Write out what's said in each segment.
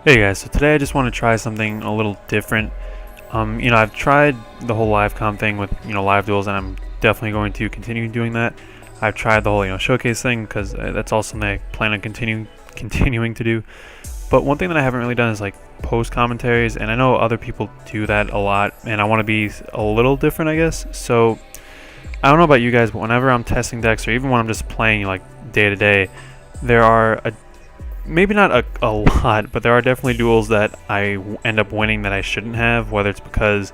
Hey guys, so today I just want to try something a little different. I've tried the whole live com thing with, live duels, and I'm definitely going to continue doing that. I've tried the whole, showcase thing because that's also something I plan on continuing to do. But one thing that I haven't really done is like post commentaries, and I know other people do that a lot, and I want to be a little different, I guess. So I don't know about you guys, but whenever I'm testing decks, or even when I'm just playing like day to day, there are maybe not a lot, but there are definitely duels that end up winning that I shouldn't have, whether it's because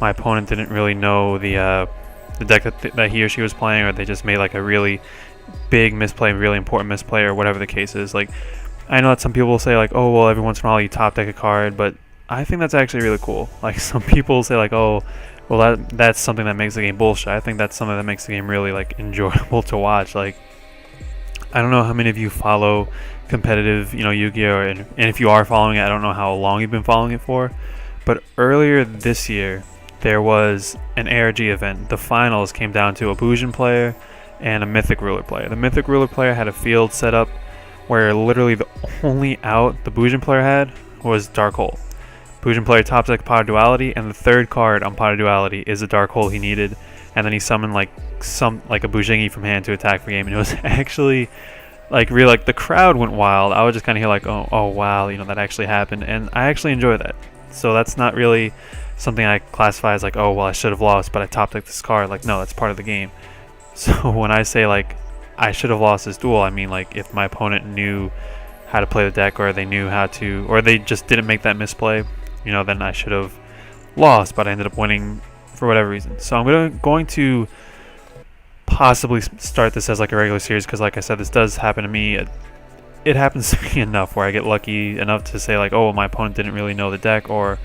my opponent didn't really know the deck that he or she was playing, or they just made like a really big misplay, really important misplay, or whatever the case is. Like, I know that some people will say like, oh, well, every once in a while you top deck a card, but I think that's actually really cool. Like, some people say like, oh, well, that's something that makes the game bullshit. I think that's something that makes the game really like enjoyable to watch. Like, I don't know how many of you follow competitive, Yu-Gi-Oh! And if you are following it, I don't know how long you've been following it for. But earlier this year, there was an ARG event. The finals came down to a Bujin player and a Mythic Ruler player. The Mythic Ruler player had a field set up where literally the only out the Bujin player had was Dark Hole. Bujin player top deck Pot of Duality, and the third card on Pot of Duality is a Dark Hole he needed. And then he summoned like a Bujingi from hand to attack for game, and it was actually like the crowd went wild. I was just kind of here like, oh wow, that actually happened, and I actually enjoy that. So that's not really something I classify as like, oh well, I should have lost, but I top decked this card. Like, no, that's part of the game. So when I say like I should have lost this duel, I mean like if my opponent knew how to play the deck, or they knew how to, or they just didn't make that misplay, then I should have lost, but I ended up winning for whatever reason. So I'm going to possibly start this as like a regular series, because like I said, this does happen to me. It happens to me enough where I get lucky enough to say like, oh well, my opponent didn't really know the deck, or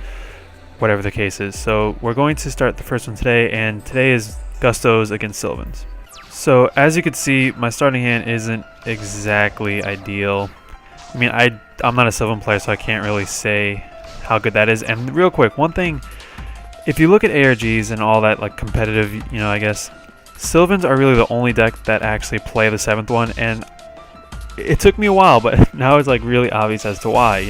whatever the case is. So we're going to start the first one today, and today is Gustos against Sylvans. So as you can see, my starting hand isn't exactly ideal. I mean, I'm not a Sylvan player, so I can't really say how good that is. And real quick, one thing, if you look at ARGs and all that like competitive, I guess Sylvans are really the only deck that actually play the 7th one, and it took me a while, but now it's like really obvious as to why.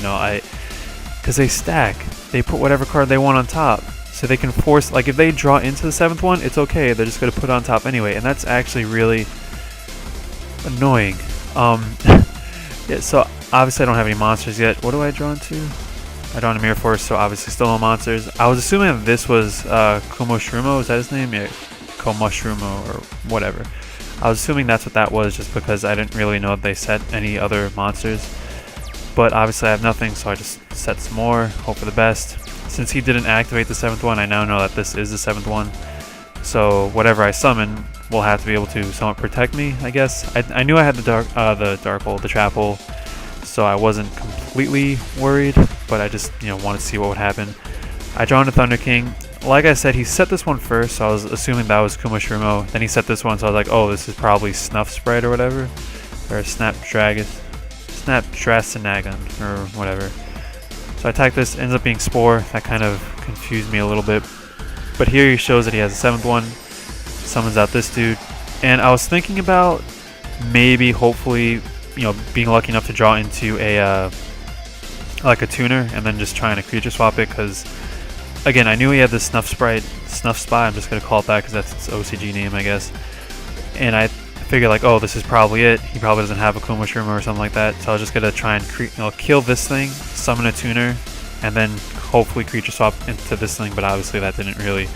Because they stack, they put whatever card they want on top, so they can force, like if they draw into the 7th one, it's okay, they're just going to put it on top anyway, and that's actually really annoying. Yeah, so obviously I don't have any monsters yet. What do I draw into? I draw into Mirror Force, so obviously still no monsters. I was assuming that this was Kumo Shrumo, is that his name? Yeah. Mushroom or whatever. I was assuming that's what that was, just because I didn't really know if they set any other monsters. But obviously I have nothing, so I just set some more, hope for the best. Since he didn't activate the 7th one, I now know that this is the 7th one. So whatever I summon will have to be able to somewhat protect me, I guess. I knew I had the dark hole, the trap hole, so I wasn't completely worried, but I just wanted to see what would happen. I draw into Thunder King. Like I said, he set this one first, so I was assuming that was Kumashrumo. Then he set this one, so I was like, oh, this is probably Snuff Sprite or whatever. Or Snapdrasanagan or whatever. So I attack this, ends up being Spore. That kind of confused me a little bit. But here he shows that he has a 7th one. Summons out this dude. And I was thinking about maybe, hopefully, being lucky enough to draw into a tuner, and then just trying to creature swap it, because again, I knew he had this Snuff Spy, I'm just going to call it that because that's its OCG name, I guess. And I figured like, oh, this is probably it. He probably doesn't have a Kuma Shroom or something like that. So I was just going to try and kill this thing, summon a tuner, and then hopefully creature swap into this thing, but obviously that didn't really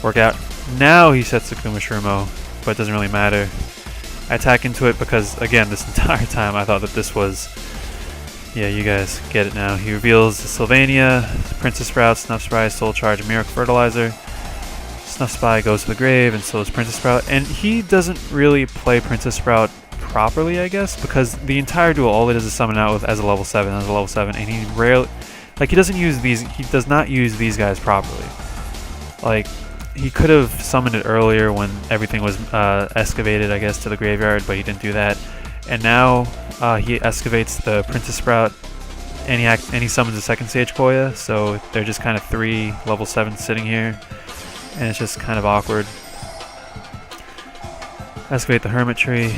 work out. Now he sets the Kuma Shrumo, but it doesn't really matter. I attack into it because, again, this entire time I thought that this was... Yeah, you guys get it now. He reveals Sylvania, Princess Sprout, Snuff Spy, Soul Charge, and Miracle Fertilizer. Snuff Spy goes to the grave, and so does Princess Sprout. And he doesn't really play Princess Sprout properly, I guess, because the entire duel, all it is summon out with as a level 7, and he rarely... Like, he does not use these guys properly. Like, he could have summoned it earlier when everything was excavated, I guess, to the graveyard, but he didn't do that. And now he excavates the Princess Sprout, and he summons a second Sage Koya, so they're just kind of 3 level 7s sitting here, and it's just kind of awkward. Excavate the Hermit Tree,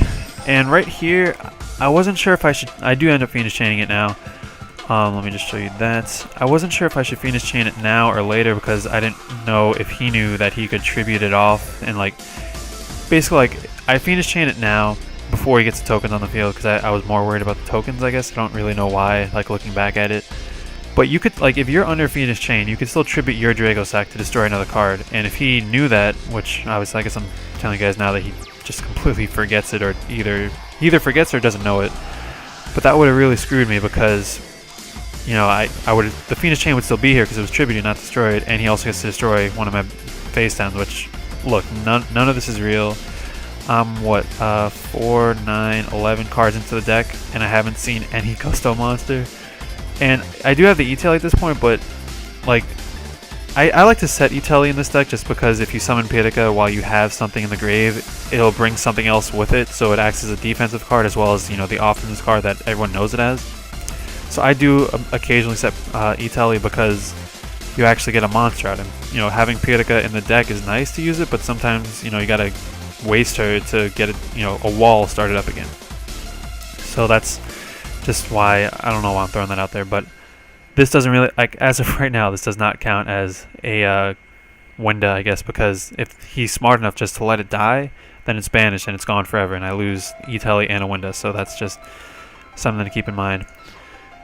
and right here, I wasn't sure if I do end up Phoenix Chaining it now. Let me just show you that. I wasn't sure if I should Phoenix Chain it now or later because I didn't know if he knew that he could tribute it off and like basically like I Phoenix Chain it now before he gets the tokens on the field because I was more worried about the tokens, I guess. I don't really know why, like looking back at it. But you could, like, if you're under Phoenix Chain, you could still tribute your Dracosack to destroy another card. And if he knew that, which obviously I guess I'm telling you guys now that he just completely forgets it, or either forgets or doesn't know it. But that would have really screwed me because, you know, the Phoenix Chain would still be here because it was tributed, not destroyed, and he also gets to destroy one of my face downs. Which, look, none of this is real. I'm 4, 9, 11 cards into the deck, and I haven't seen any Gusto monster. And I do have the E-Telly at this point, but like I like to set E-Telly in this deck just because if you summon Pirika while you have something in the grave, it'll bring something else with it, so it acts as a defensive card as well as, you know, the offensive card that everyone knows it as. So I do occasionally set E-Telly because you actually get a monster out of him. You know, having Pirika in the deck is nice to use it, but sometimes, you know, you gotta waste her to get it, you know, a wall started up again. So that's just why, I don't know why I'm throwing that out there, but this doesn't really, like, as of right now, this does not count as a Winda, I guess, because if he's smart enough just to let it die, then it's banished and it's gone forever, and I lose E-Telly and a Winda, so that's just something to keep in mind.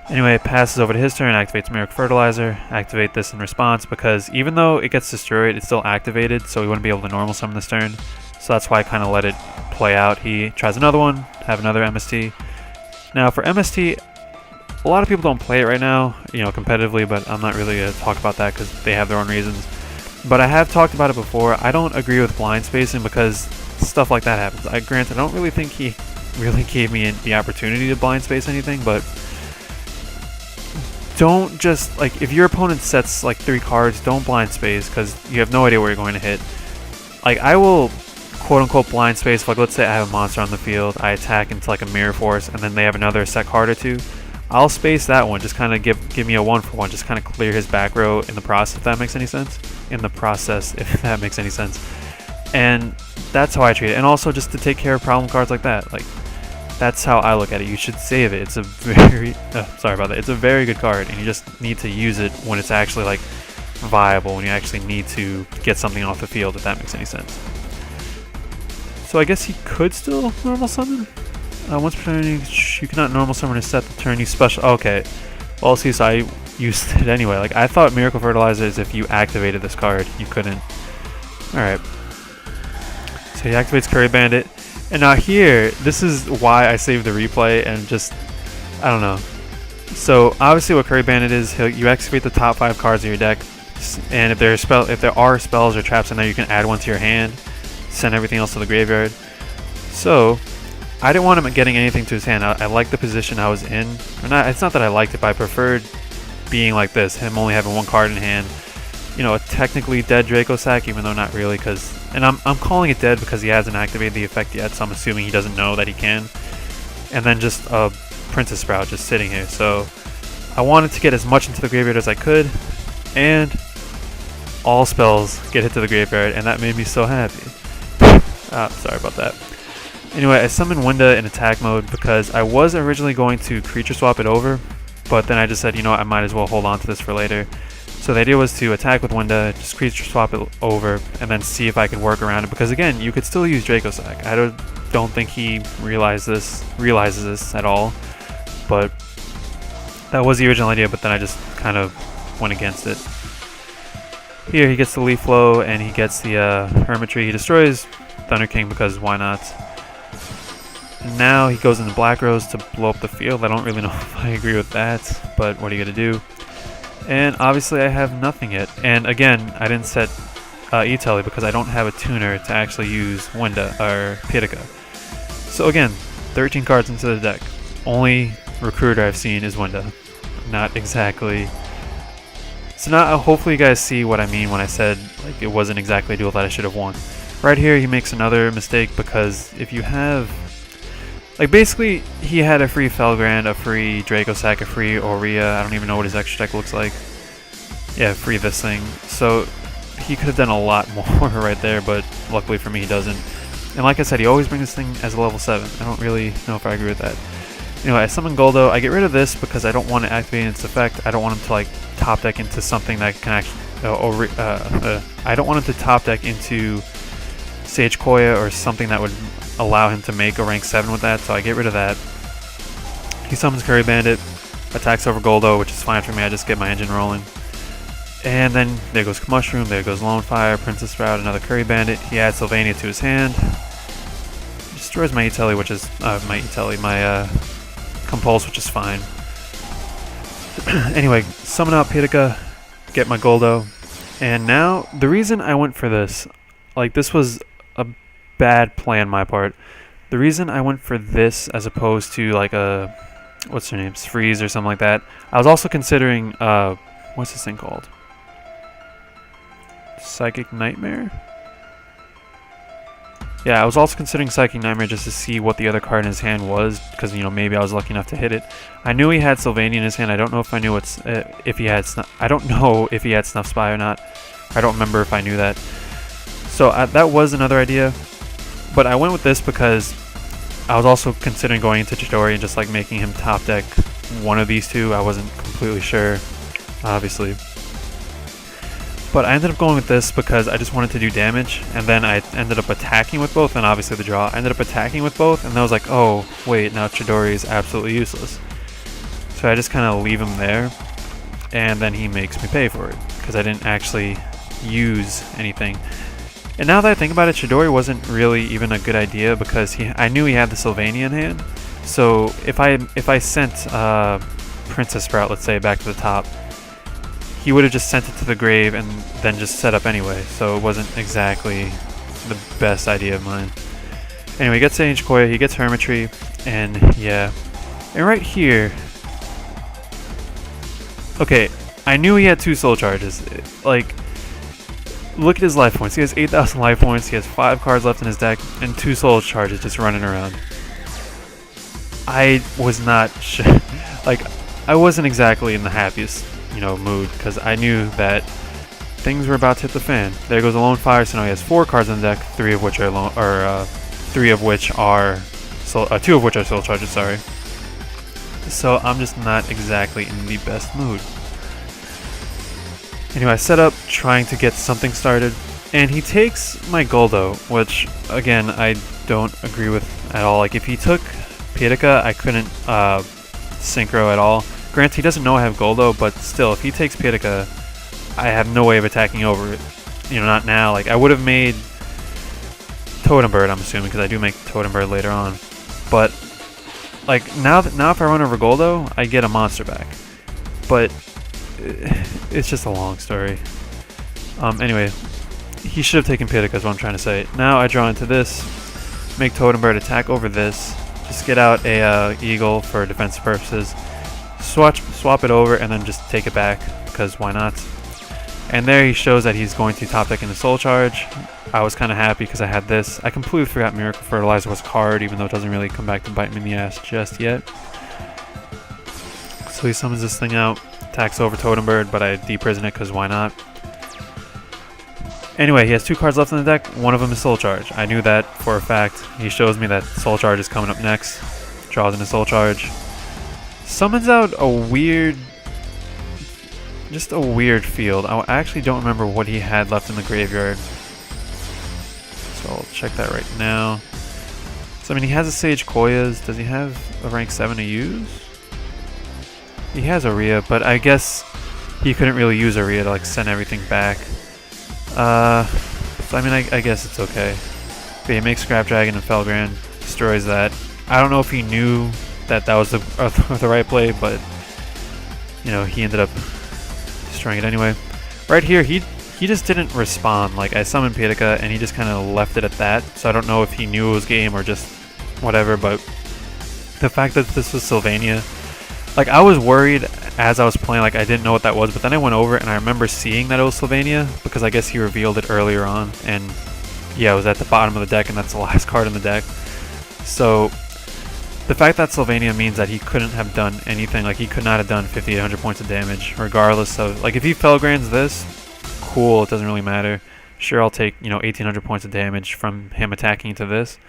Anyway, it passes over to his turn, activates Miracle Fertilizer, activate this in response, because even though it gets destroyed, it's still activated, so he wouldn't be able to normal summon this turn, so that's why I kind of let it play out. He tries another one, have another MST. Now for MST, a lot of people don't play it right now, you know, competitively, but I'm not really going to talk about that because they have their own reasons. But I have talked about it before. I don't agree with blind spacing because stuff like that happens. Granted, I don't really think he really gave me the opportunity to blind space anything, but don't just, like, if your opponent sets like 3 cards, don't blind space because you have no idea where you're going to hit. Like, I will quote-unquote blind space, like let's say I have a monster on the field, I attack into like a Mirror Force, and then they have another set card or two. I'll space that one, just kind of give me a 1-for-1, just kind of clear his back row in the process, if that makes any sense. And that's how I treat it. And also just to take care of problem cards like that. Like, that's how I look at it. You should save it. It's a very, sorry about that. It's a very good card, and you just need to use it when it's actually like viable, when you actually need to get something off the field, if that makes any sense. So I guess he could still normal summon. Once per turn, you cannot normal summon or set the turn you special. Okay, well, see, so I used it anyway. Like, I thought Miracle Fertilizer is if you activated this card, you couldn't. All right. So he activates Curry Bandit, and now here, this is why I saved the replay and just, I don't know. So obviously, what Curry Bandit is, you activate the top 5 cards of your deck, and if there are spells or traps in there, you can add one to your hand. Send everything else to the graveyard. So I didn't want him getting anything to his hand. I liked the position I was in. Or not, it's not that I liked it, but I preferred being like this, him only having 1 card in hand. You know, a technically dead Dracosack, even though not really, and I'm calling it dead because he hasn't activated the effect yet, so I'm assuming he doesn't know that he can. And then just a Princess Sprout just sitting here. So I wanted to get as much into the graveyard as I could, and all spells get hit to the graveyard, and that made me so happy. Sorry about that. Anyway, I summoned Winda in attack mode because I was originally going to creature swap it over, but then I just said, you know what, I might as well hold on to this for later. So the idea was to attack with Winda, just creature swap it over, and then see if I could work around it. Because again, you could still use Dracosack. I don't think he realizes this at all, but that was the original idea. But then I just kind of went against it. Here he gets the Leaf Flow and he gets the Hermitry. He destroys Thunder King because why not? And now he goes into Black Rose to blow up the field. I don't really know if I agree with that, but what are you gonna do? And obviously I have nothing yet. And again, I didn't set E-Telly because I don't have a tuner to actually use Winda or Pirika. So again, 13 cards into the deck. Only recruiter I've seen is Winda. Not exactly. So now hopefully you guys see what I mean when I said like it wasn't exactly a duel that I should have won. Right here he makes another mistake because if you have, like, basically he had a free Felgrand, a free Dracosack, a free Aurea. I don't even know what his extra deck looks like. Yeah, free this thing. So he could have done a lot more right there, but luckily for me he doesn't. And like I said, he always brings this thing as a level 7. I don't really know if I agree with that. Anyway, I summon Goldo. I get rid of this because I don't want to activate its effect. I don't want him to like top deck into something that can actually. I don't want him to top deck into Sage Koya or something that would allow him to make a rank 7 with that. So I get rid of that. He summons Curry Bandit, attacks over Goldo, which is fine for me. I just get my engine rolling. And then there goes Mushroom, there goes Lone Fire, Princess Sprout, another Curry Bandit. He adds Sylvania to his hand. Destroys my Itelli, which is my Compulse, which is fine. Anyway, summon out Pitika, get my Goldo. And now, the reason I went for this, like this was a bad plan on my part. The reason I went for this as opposed to like a, what's her name, Freeze or something like that. I was also considering, what's this thing called? Psychic Nightmare? Yeah, I was also considering Psychic Nightmare just to see what the other card in his hand was, because, you know, maybe I was lucky enough to hit it. I knew he had Sylvania in his hand. I don't know if I knew if he had I don't know if he had Snuff Spy or not. I don't remember if I knew that. So that was another idea, but I went with this because I was also considering going into Chidori and just like making him top deck one of these two. I wasn't completely sure, obviously. But I ended up going with this because I just wanted to do damage, and then I ended up attacking with both, and obviously the draw. I ended up attacking with both, and I was like, oh, wait, now Chidori is absolutely useless. So I just kind of leave him there, and then he makes me pay for it, because I didn't actually use anything. And now that I think about it, Chidori wasn't really even a good idea, because I knew he had the Sylvania in hand. So if I sent Princess Sprout, let's say, back to the top, he would have just sent it to the grave and then just set up anyway, so it wasn't exactly the best idea of mine. Anyway, he gets Sage Koya, he gets Hermitry, and yeah. And right here... Okay, I knew he had 2 soul charges. Like, look at his life points. He has 8,000 life points, he has 5 cards left in his deck, and 2 soul charges just running around. I was not... like, I wasn't exactly in the happiest, you know, mood, because I knew that things were about to hit the fan. There goes a Lone Fire, so now he has 4 cards on the deck, 2 of which are soul charges, sorry. So I'm just not exactly in the best mood. Anyway, I set up trying to get something started, and he takes my Goldo, which again I don't agree with at all. Like if he took Pitika, I couldn't synchro at all. Granted, he doesn't know I have Goldo, but still, if he takes Pitika, I have no way of attacking over it. You know, not now. Like, I would have made Totem Bird, I'm assuming, because I do make Totem Bird later on. But, like, now if I run over Goldo, I get a monster back. But, it's just a long story. Anyway, he should have taken Pitika, is what I'm trying to say. Now I draw into this, make Totem Bird attack over this, just get out a Eagle for defensive purposes. Swap it over and then just take it back, because why not? And there he shows that he's going to top deck into Soul Charge. I was kind of happy because I had this. I completely forgot Miracle Fertilizer was a card, even though it doesn't really come back to bite me in the ass just yet. So he summons this thing out, attacks over Totem Bird, but I deprison it because why not? Anyway, he has 2 cards left in the deck. One of them is Soul Charge. I knew that for a fact. He shows me that Soul Charge is coming up next. Draws into Soul Charge. Summons out a weird... just a weird field. I actually don't remember what he had left in the graveyard. So I'll check that right now. So I mean, he has a Sage Koya's. Does he have a rank 7 to use? He has Aria, but I guess he couldn't really use Aria to like send everything back. So I mean, I guess it's okay. Okay, he makes Scrap Dragon and Felgrand, destroys that. I don't know if he knew that was the right play, but you know, he ended up destroying it anyway. Right here, he just didn't respond. Like, I summoned Pitika and he just kind of left it at that. So I don't know if he knew it was game or just whatever, but the fact that this was Sylvania, like, I was worried as I was playing, like I didn't know what that was, but then I went over and I remember seeing that it was Sylvania because I guess he revealed it earlier on, and yeah, it was at the bottom of the deck and that's the last card in the deck. So the fact that Sylvania means that he couldn't have done anything. Like, he could not have done 5,800 points of damage regardless of, like, if he Felgrands this, cool, it doesn't really matter. Sure, I'll take, you know, 1,800 points of damage from him attacking into this,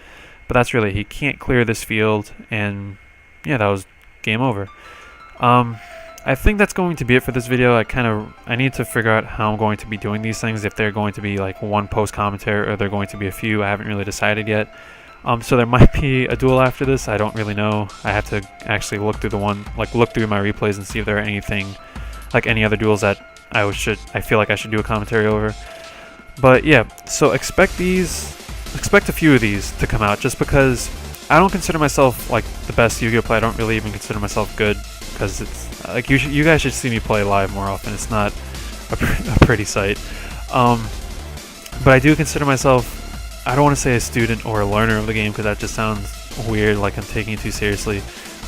but that's really, he can't clear this field, and yeah, that was game over. I think that's going to be it for this video. I need to figure out how I'm going to be doing these things, if they're going to be like one post commentary or they're going to be a few. I haven't really decided yet. So there might be a duel after this. I don't really know. I have to actually look through look through my replays and see if there are anything, like any other duels that I feel like I should do a commentary over. But yeah, so expect a few of these to come out, just because I don't consider myself like the best Yu-Gi-Oh player. I don't really even consider myself good, because it's like you guys should see me play live more often. It's not a pretty sight. But I do consider myself, I don't want to say a student or a learner of the game, because that just sounds weird, like I'm taking it too seriously.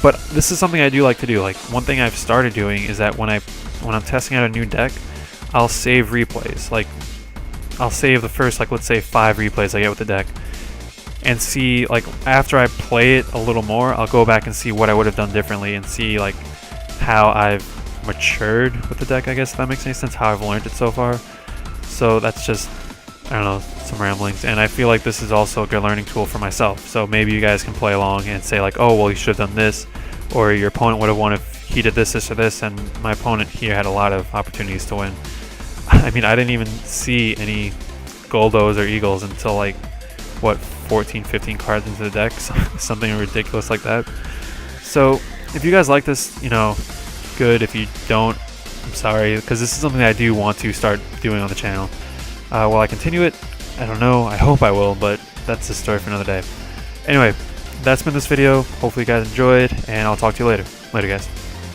But this is something I do like to do. Like, one thing I've started doing is that when I'm testing out a new deck, I'll save replays. Like, I'll save the first, like, let's say 5 replays I get with the deck, and see, like, after I play it a little more, I'll go back and see what I would have done differently, and see like how I've matured with the deck, I guess, if that makes any sense, how I've learned it so far. So that's just, I don't know, some ramblings, and I feel like this is also a good learning tool for myself. So maybe you guys can play along and say like, oh well, you should have done this, or your opponent would have won if he did this or this, and my opponent here had a lot of opportunities to win. I mean, I didn't even see any Goldos or Eagles until like, what, 14, 15 cards into the deck, something ridiculous like that. So if you guys like this, you know, good. If you don't, I'm sorry, because this is something that I do want to start doing on the channel. Will I continue it? I don't know. I hope I will, but that's a story for another day. Anyway, that's been this video. Hopefully you guys enjoyed, and I'll talk to you later. Later, guys.